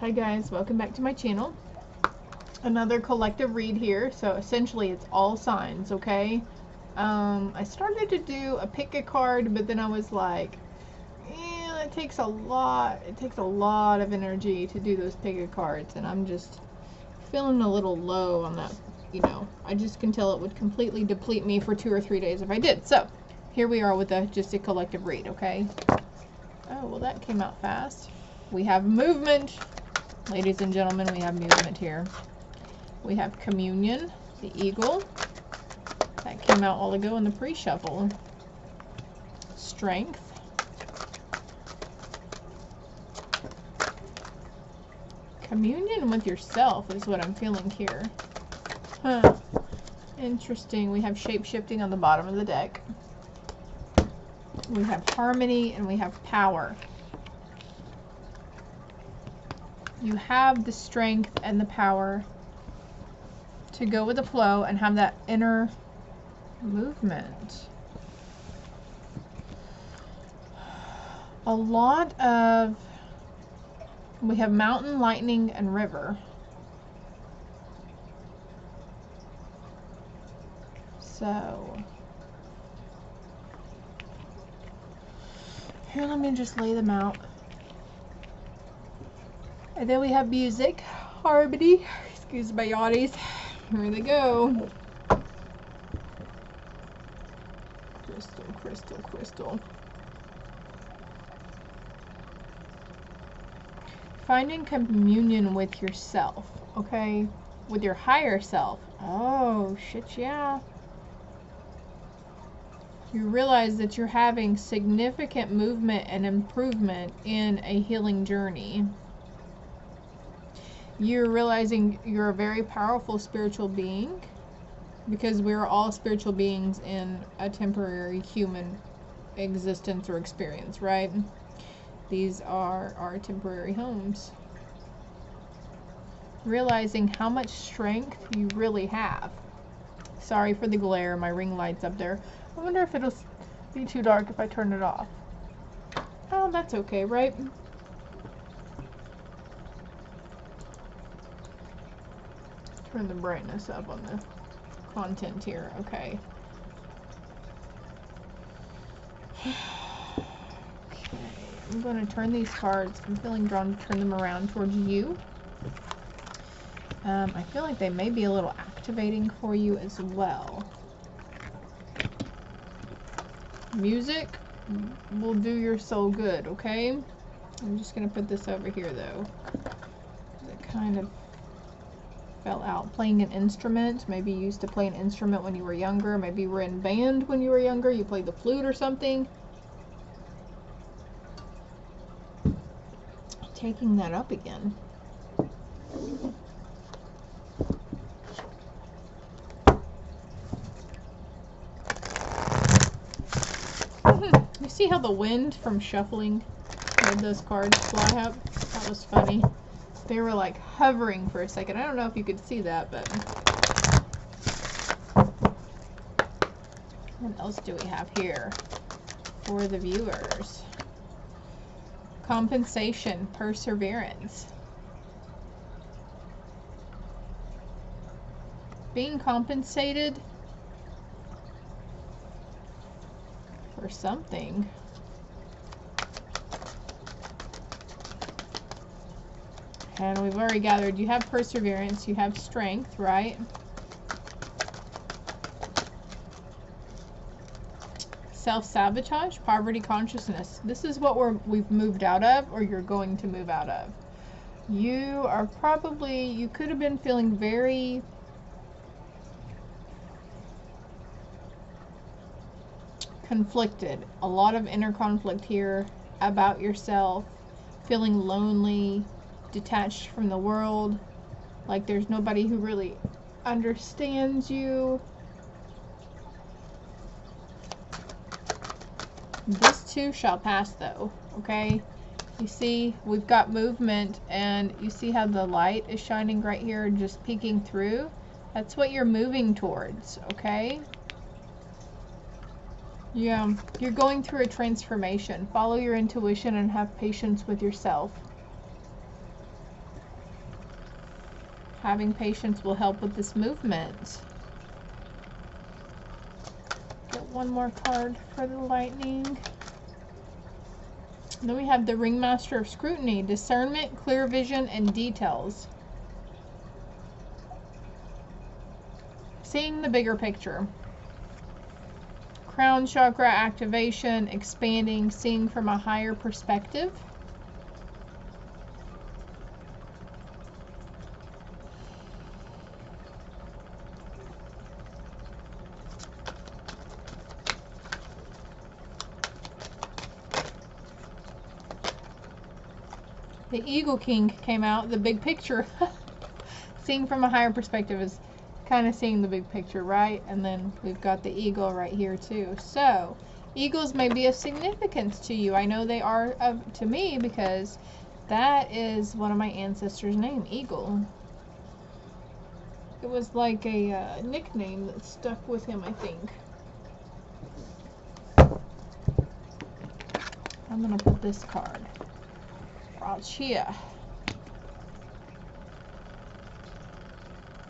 Hi guys, welcome back to my channel. Another collective read here. So essentially it's all signs, okay? I started to do a pick a card, but then I was like, it takes a lot of energy to do those pick a cards, and I'm just feeling a little low on that, I just can tell it would completely deplete me for 2 or 3 days if I did. So here we are with just a collective read, okay? Oh, well that came out fast. We have movement. Ladies and gentlemen, we have movement here. We have communion, the eagle. That came out all ago in the pre-shuffle. Strength. Communion with yourself is what I'm feeling here. Huh. Interesting. We have shape-shifting on the bottom of the deck. We have harmony and we have power. You have the strength and the power to go with the flow and have that inner movement. A lot of, we have mountain, lightning, and river. So, here, let me just lay them out. And then we have music, harmony, excuse my yawnies. Here they go. Crystal, crystal, crystal. Finding communion with yourself, okay? With your higher self. Oh, shit, yeah. You realize that you're having significant movement and improvement in a healing journey. You're realizing you're a very powerful spiritual being, because we're all spiritual beings in a temporary human existence or experience, right? These are our temporary homes. Realizing how much strength you really have. Sorry for the glare, my ring light's up there. I wonder if it'll be too dark if I turn it off. Oh, that's okay, right? Turn the brightness up on the content here. Okay. Okay. I'm going to turn these cards. I'm feeling drawn to turn them around towards you. I feel like they may be a little activating for you as well. Music will do your soul good, okay? I'm just going to put this over here, though. It kind of fell out. Playing an instrument. Maybe you used to play an instrument when you were younger. Maybe you were in band when you were younger. You played the flute or something. Taking that up again. You see how the wind from shuffling made those cards fly up? That was funny. They were like hovering for a second. I don't know if you could see that, but what else do we have here for the viewers? Compensation, perseverance. Being compensated for something. And we've already gathered you have perseverance, you have strength, right? Self-sabotage, poverty consciousness. This is what we've moved out of, or you're going to move out of. You are probably, you could have been feeling very conflicted. A lot of inner conflict here about yourself, feeling lonely, detached from the world, like there's nobody who really understands you. This too shall pass, though, okay? You see, we've got movement, and you see how the light is shining right here, just peeking through? That's what you're moving towards, okay? Yeah, you're going through a transformation. Follow your intuition and have patience with yourself. Having patience will help with this movement. Get one more card for the lightning. Then we have the Ringmaster of Scrutiny, discernment, clear vision, and details. Seeing the bigger picture. Crown chakra activation, expanding, seeing from a higher perspective. The Eagle King came out, the big picture. Seeing from a higher perspective is kind of seeing the big picture, right? And then we've got the eagle right here too. So eagles may be of significance to you. I know they are to me because that is one of my ancestors' name, Eagle. It was like a nickname that stuck with him, I think. I'm gonna put this card right here.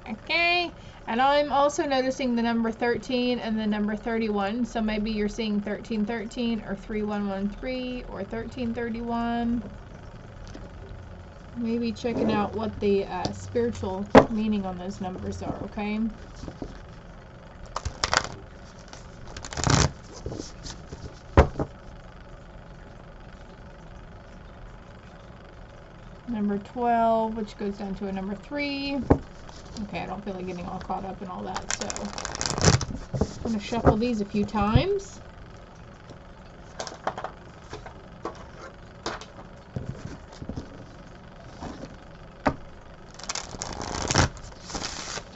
Okay, and I'm also noticing the number 13 and the number 31, so maybe you're seeing 1313 or 3113 or 1331. Maybe checking out what the spiritual meaning on those numbers are, okay? Number 12, which goes down to a number 3. Okay, I don't feel like getting all caught up in all that, so I'm going to shuffle these a few times.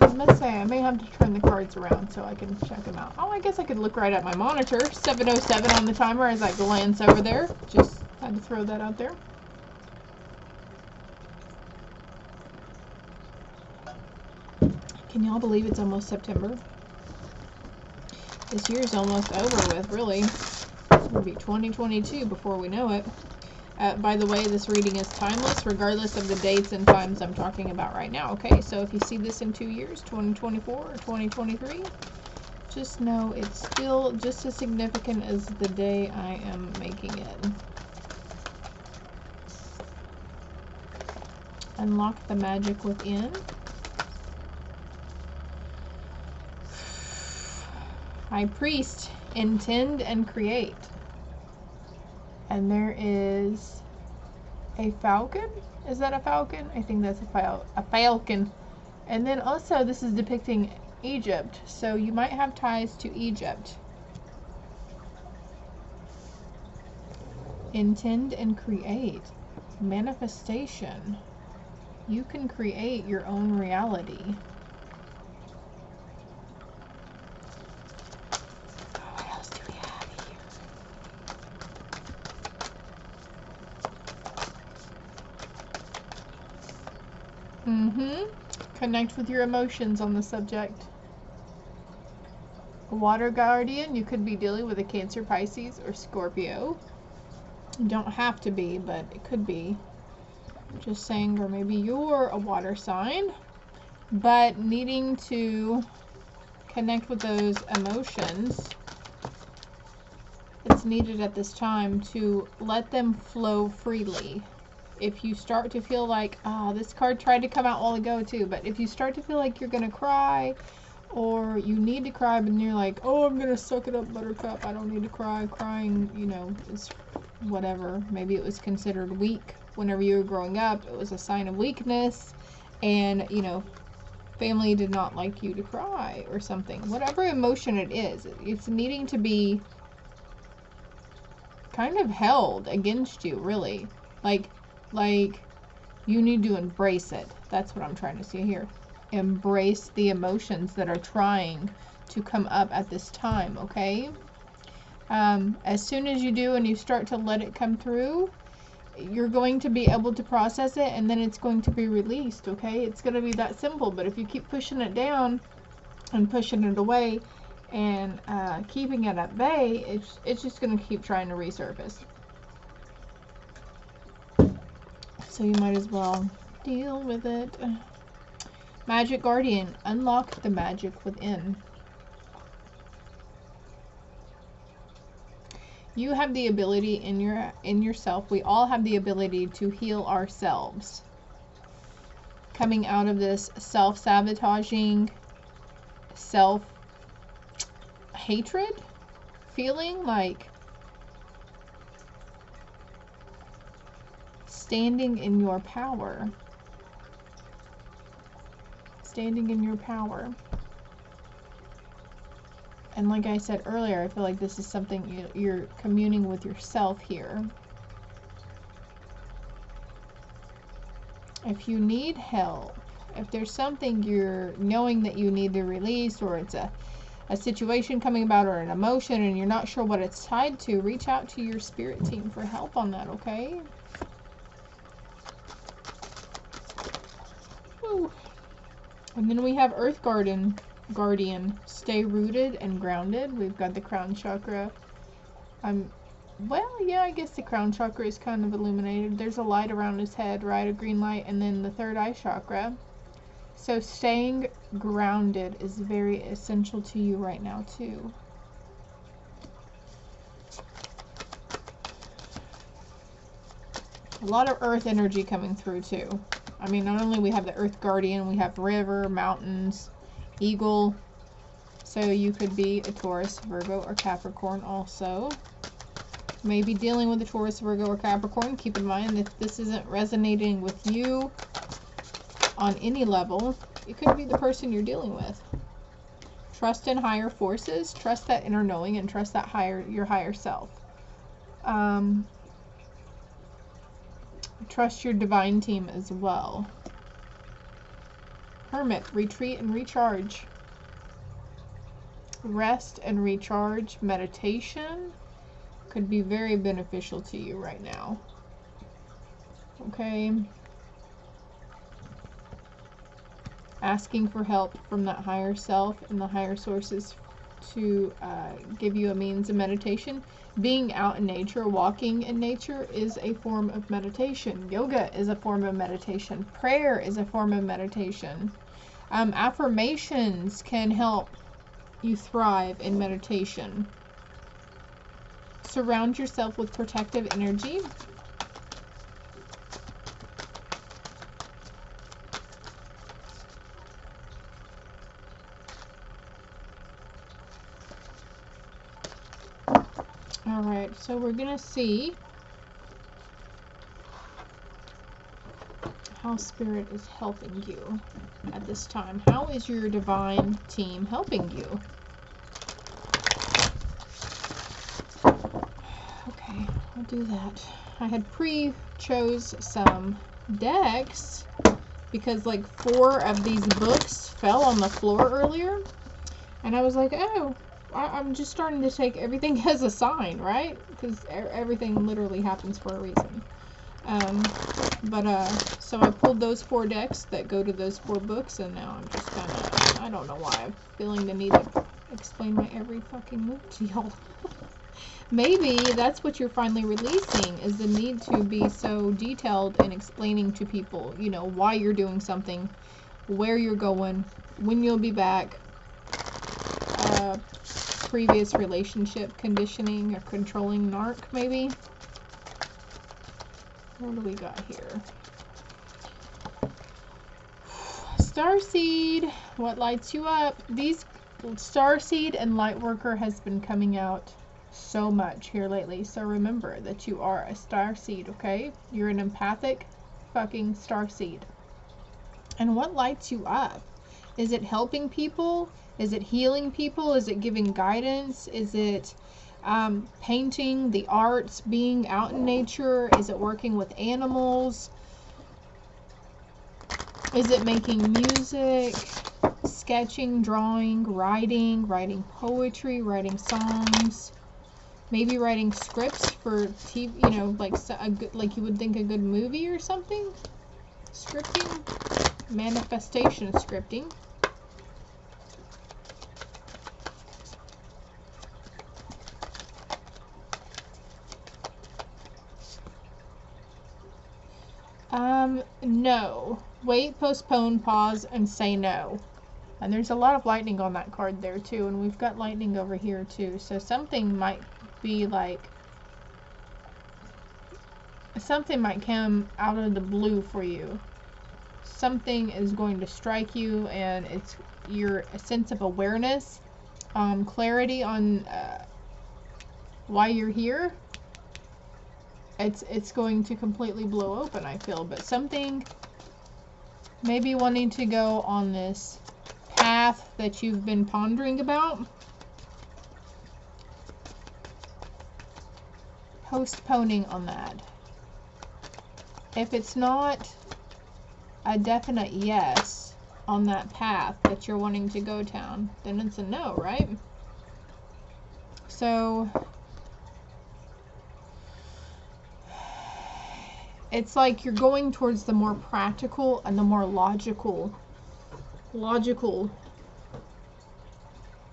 I must say, I may have to turn the cards around so I can check them out. Oh, I guess I could look right at my monitor. 7:07 on the timer as I glance over there. Just had to throw that out there. Can y'all believe it's almost September? This year's almost over with, really. It'll be 2022 before we know it. By the way, this reading is timeless, regardless of the dates and times I'm talking about right now. Okay, so if you see this in 2 years, 2024 or 2023, just know it's still just as significant as the day I am making it. Unlock the magic within. High Priest, intend and create. And there is a falcon. Is that a falcon? I think that's a falcon. And then also this is depicting Egypt. So you might have ties to Egypt. Intend and create. Manifestation. You can create your own reality. Connect with your emotions on the subject. A water guardian, you could be dealing with a Cancer, Pisces, or Scorpio. You don't have to be, but it could be. Just saying, or maybe you're a water sign, but needing to connect with those emotions. It's needed at this time to let them flow freely. If you start to feel like, this card tried to come out a while ago too, but if you start to feel like you're going to cry, or you need to cry, but you're like, oh, I'm going to suck it up, Buttercup, I don't need to cry. Crying, is whatever. Maybe it was considered weak whenever you were growing up. It was a sign of weakness, and, family did not like you to cry or something. Whatever emotion it is, it's needing to be kind of held against you, really. Like, you need to embrace it. That's what I'm trying to see here. Embrace the emotions that are trying to come up at this time, okay? As soon as you do and you start to let it come through, you're going to be able to process it, and then it's going to be released, okay? It's going to be that simple. But if you keep pushing it down and pushing it away and keeping it at bay, it's just going to keep trying to resurface. So you might as well deal with it. Magic Guardian, unlock the magic within. You have the ability in yourself. We all have the ability to heal ourselves. Coming out of this self-sabotaging, self-hatred feeling, like standing in your power. Standing in your power. And like I said earlier, I feel like this is something you're communing with yourself here. If you need help, if there's something you're knowing that you need to release, or it's a situation coming about, or an emotion, and you're not sure what it's tied to, reach out to your spirit team for help on that, okay? Woo. And then we have Earth Guardian, stay rooted and grounded. We've got the crown chakra. Well, yeah, I guess the crown chakra is kind of illuminated. There's a light around his head, right? A green light, and then the third eye chakra. So staying grounded is very essential to you right now, too. A lot of earth energy coming through, too. I mean, not only we have the Earth Guardian, we have river, mountains, eagle. So you could be a Taurus, Virgo, or Capricorn also. Maybe dealing with a Taurus, Virgo, or Capricorn. Keep in mind, if this isn't resonating with you on any level, it could be the person you're dealing with. Trust in higher forces. Trust that inner knowing, and trust that your higher self. Trust your divine team as well. Hermit, retreat and recharge. Rest and recharge. Meditation could be very beneficial to you right now. Okay. Asking for help from that higher self and the higher sources to give you a means of meditation. Being out in nature, walking in nature, is a form of meditation. Yoga is a form of meditation. Prayer is a form of meditation. Affirmations can help you thrive in meditation. Surround yourself with protective energy. Alright, so we're going to see how Spirit is helping you at this time. How is your divine team helping you? Okay, I'll do that. I had pre-chose some decks because like 4 of these books fell on the floor earlier. And I was like, oh, I'm just starting to take everything as a sign, right? Because everything literally happens for a reason. So I pulled those 4 decks that go to those 4 books, and now I'm just kind of, I don't know why I'm feeling the need to explain my every fucking move to y'all. Maybe that's what you're finally releasing, is the need to be so detailed in explaining to people, you know, why you're doing something, where you're going, when you'll be back, previous relationship conditioning or controlling narc, maybe. What do we got here? Starseed, what lights you up? These Starseed and Lightworker has been coming out so much here lately. So remember that you are a Starseed, okay? You're an empathic fucking Starseed. And what lights you up? Is it helping people? Is it healing people? Is it giving guidance? Is it painting, the arts, being out in nature? Is it working with animals? Is it making music, sketching, drawing, writing poetry, writing songs? Maybe writing scripts for TV, you know, like you would think a good movie or something? Scripting? Manifestation scripting. No. Wait, postpone, pause, and say no. And there's a lot of lightning on that card there too, and we've got lightning over here too. So something might be like, something might come out of the blue for you. Something is going to strike you, and it's your sense of awareness, clarity on why you're here. It's going to completely blow open, I feel. But something maybe wanting to go on this path that you've been pondering about, postponing on that. If it's not a definite yes on that path that you're wanting to go down, then it's a no, right? So it's like you're going towards the more practical and the more logical.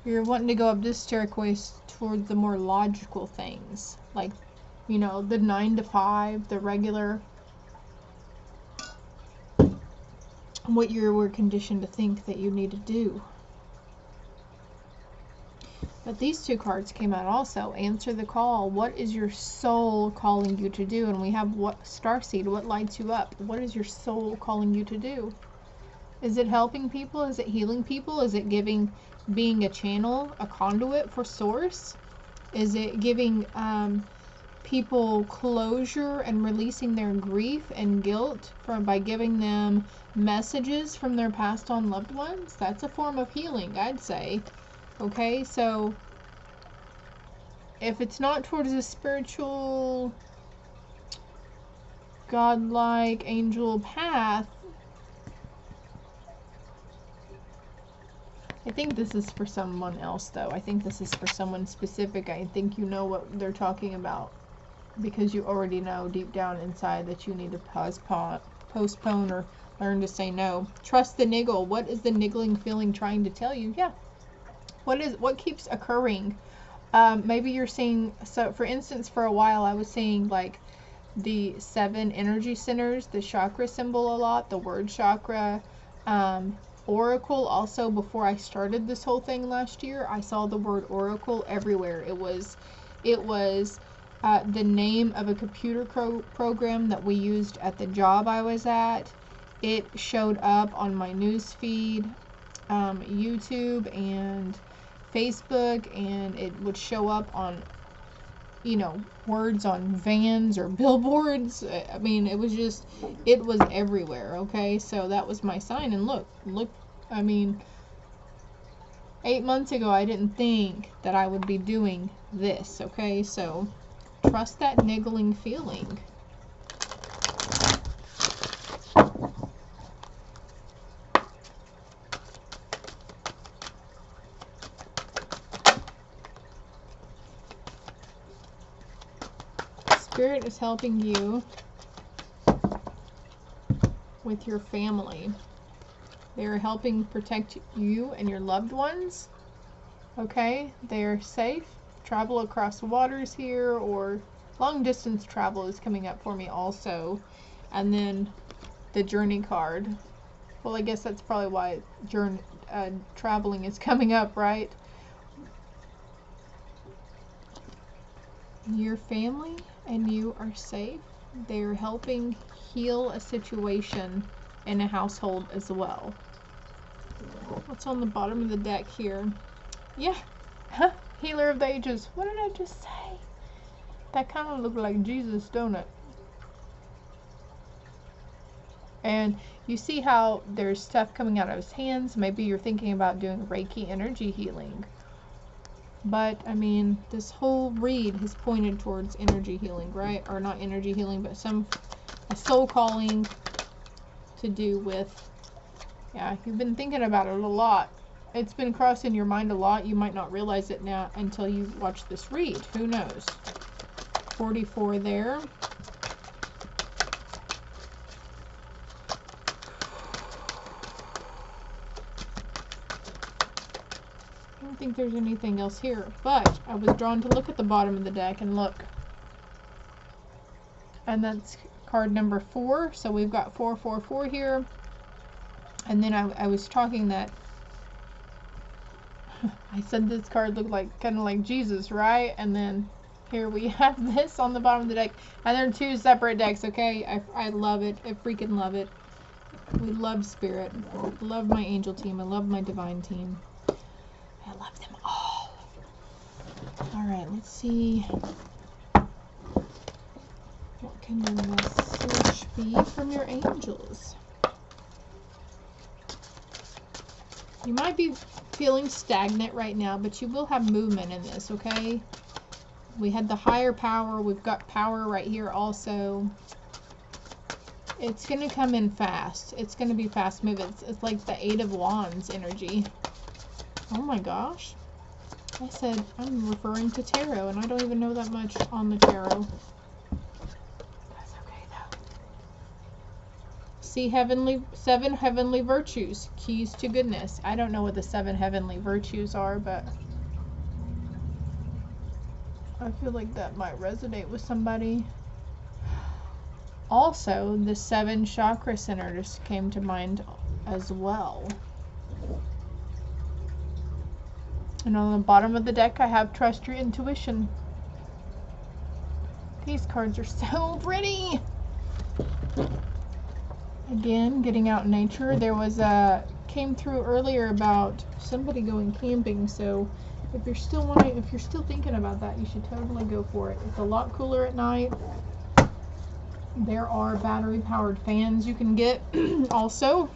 You're wanting to go up this staircase towards the more logical things, like, you know, the 9 to 5, the regular, what you were conditioned to think that you need to do. But these two cards came out also. Answer the call. What is your soul calling you to do? And we have what starseed. What lights you up? What is your soul calling you to do? Is it helping people? Is it healing people? Is it being a channel, a conduit for source? Is it giving people closure and releasing their grief and guilt by giving them messages from their passed on loved ones? That's a form of healing, I'd say. Okay, so if it's not towards a spiritual, godlike, angel path, I think this is for someone else, though. I think this is for someone specific. I think you know what they're talking about, because you already know deep down inside that you need to postpone or learn to say no. Trust the niggle. What is the niggling feeling trying to tell you? Yeah. What keeps occurring? Maybe you're seeing, so for instance, for a while I was seeing like the 7 energy centers, the chakra symbol a lot, the word chakra, oracle. Also, before I started this whole thing last year, I saw the word oracle everywhere. It was the name of a computer program that we used at the job I was at. It showed up on my news feed, YouTube and Facebook, and it would show up on, you know, words on vans or billboards. I mean, it was everywhere. Okay, so that was my sign. And look, I mean, 8 months ago I didn't think that I would be doing this. Okay, so trust that niggling feeling. Spirit is helping you with your family. They are helping protect you and your loved ones. Okay, they are safe. Travel across waters here, or long distance travel is coming up for me also. And then the journey card. Well, I guess that's probably why traveling is coming up, right? Your family and you are safe. They're helping heal a situation in a household as well. What's on the bottom of the deck here? Yeah, Healer of the Ages. What did I just say? That kind of looked like Jesus, don't it? And you see how there's stuff coming out of his hands. Maybe you're thinking about doing Reiki energy healing. But, I mean, this whole read has pointed towards energy healing, right? Or not energy healing, but a soul calling to do with, yeah, you've been thinking about it a lot. It's been crossing your mind a lot. You might not realize it now until you watch this read. Who knows? 44 there. I don't think there's anything else here, but I was drawn to look at the bottom of the deck and look. And that's card number 4. So we've got 444 here. And then I was talking that I said this card looked like kind of like Jesus, right? And then here we have this on the bottom of the deck. And they're two separate decks, okay? I love it. I freaking love it. We love Spirit. I love my angel team. I love my divine team. I love them all. Alright, let's see. What can your message be from your angels? You might be feeling stagnant right now, but you will have movement in this, okay? We had the higher power. We've got power right here also. It's going to come in fast. It's going to be fast moving. It's like the Eight of Wands energy. Oh my gosh. I said I'm referring to tarot, and I don't even know that much on the tarot. That's okay, though. See, seven heavenly virtues. Keys to goodness. I don't know what the 7 heavenly virtues are, but I feel like that might resonate with somebody. Also, the 7 chakra centers came to mind as well. And on the bottom of the deck, I have trust your intuition. These cards are so pretty. Again, getting out in nature. There was came through earlier about somebody going camping. So if you're still thinking about that, you should totally go for it. It's a lot cooler at night. There are battery-powered fans you can get also.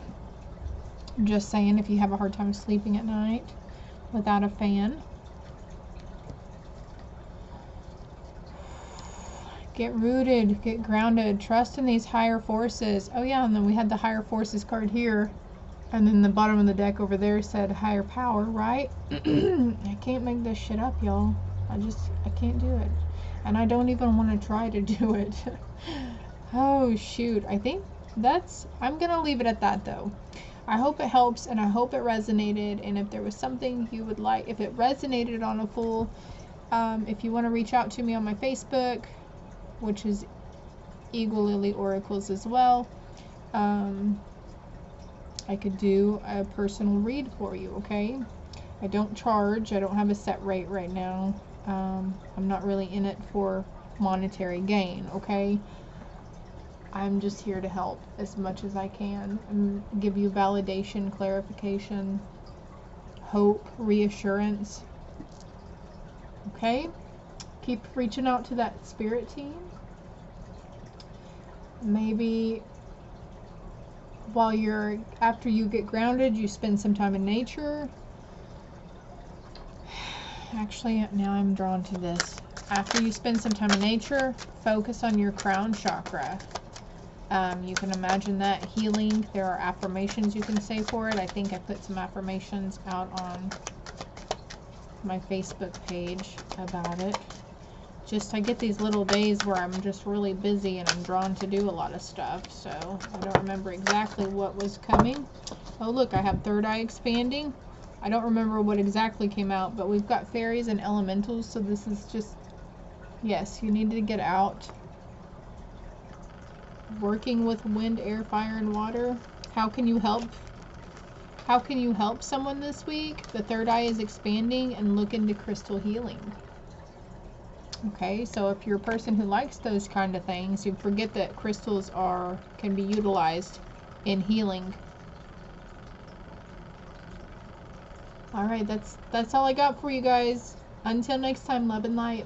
Just saying, if you have a hard time sleeping at night without a fan. Get rooted, get grounded, trust in these higher forces. Oh yeah, and then we had the higher forces card here. And then the bottom of the deck over there said higher power, right? I can't make this shit up, y'all. I can't do it. And I don't even want to try to do it. Oh shoot, I think I'm gonna leave it at that though. I hope it helps, and I hope it resonated, and if there was something you would like, if it resonated on a full, if you want to reach out to me on my Facebook, which is Eagle Lily Oracles as well, I could do a personal read for you, okay? I don't charge. I don't have a set rate right now. I'm not really in it for monetary gain, okay? I'm just here to help as much as I can and give you validation, clarification, hope, reassurance. Okay? Keep reaching out to that spirit team. Maybe after you get grounded, you spend some time in nature. Actually, now I'm drawn to this. After you spend some time in nature, focus on your crown chakra. You can imagine that healing. There are affirmations you can say for it. I think I put some affirmations out on my Facebook page about it. I get these little days where I'm just really busy and I'm drawn to do a lot of stuff, so I don't remember exactly what was coming. Oh look, I have third eye expanding. I don't remember what exactly came out, but we've got fairies and elementals, so this is just, yes, you need to get out. Working with wind, air, fire, and water. How can you help? How can you help someone this week? The third eye is expanding, and look into crystal healing. Okay, so if you're a person who likes those kind of things, you forget that crystals can be utilized in healing. All right, that's all I got for you guys. Until next time, love and light.